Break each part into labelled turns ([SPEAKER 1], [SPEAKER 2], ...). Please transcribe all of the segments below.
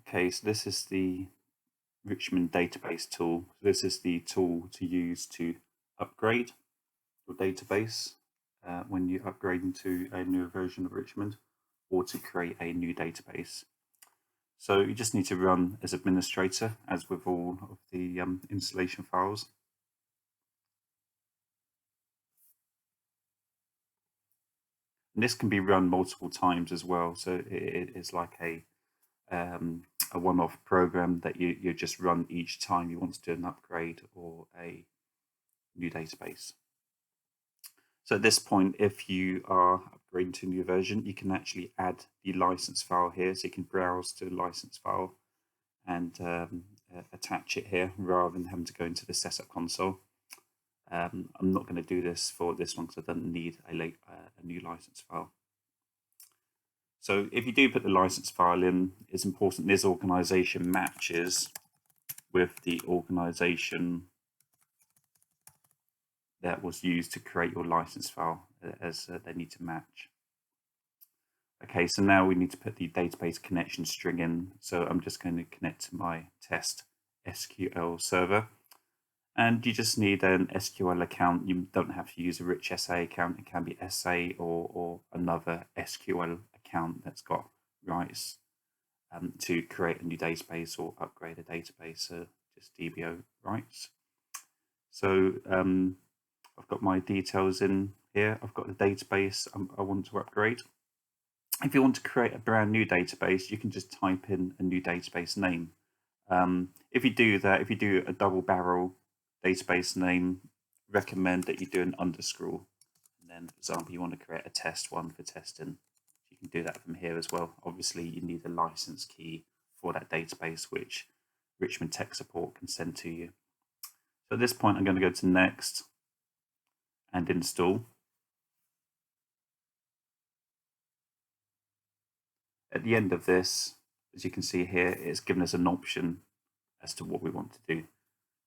[SPEAKER 1] Okay, so this is the Richmond database tool. This is the tool to use to upgrade your database when you upgrade into a newer version of Richmond, or to create a new database. So you just need to run as administrator, as with all of the installation files. And this can be run multiple times as well. So it is like a one-off program that you just run each time you want to do an upgrade or a new database. So at this point, if you are upgrading to a new version, you can actually add the license file here. So you can browse to the license file and attach it here rather than having to go into the setup console. I'm not going to do this for this one because I don't need a new license file. So if you do put the license file in, it's important this organization matches with the organization that was used to create your license file, as they need to match. Okay, so now we need to put the database connection string in. So I'm just going to connect to my test SQL server. And you just need an SQL account. You don't have to use a rich SA account. It can be SA or another SQL account that's got rights to create a new database or upgrade a database, just DBO rights. So I've got my details in here. I've got the database I want to upgrade. If you want to create a brand new database, you can just type in a new database name. If you do that, if you do a double barrel database name, recommend that you do an underscore. And then, for example, you want to create a test one for testing. You can do that from here as well. Obviously, you need a license key for that database, which Richmond Tech Support can send to you. So at this point, I'm going to go to Next and Install. At the end of this, as you can see here, it's given us an option as to what we want to do.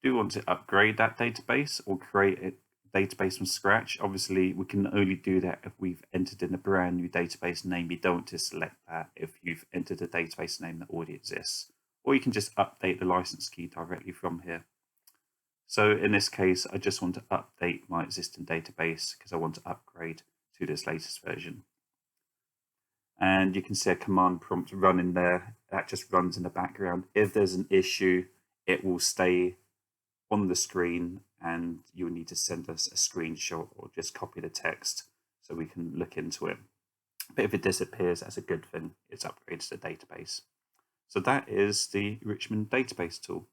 [SPEAKER 1] Do we want to upgrade that database or create a database from scratch? Obviously, we can only do that if we've entered in a brand new database name. You don't just select that if you've entered a database name that already exists. Or you can just update the license key directly from here. So in this case, I just want to update my existing database because I want to upgrade to this latest version. And you can see a command prompt running there. That just runs in the background. If there's an issue, it will stay on the screen and you will need to send us a screenshot or just copy the text so we can look into it. But if it disappears, that's a good thing. It's upgraded to the database. So that is the Richmond database tool.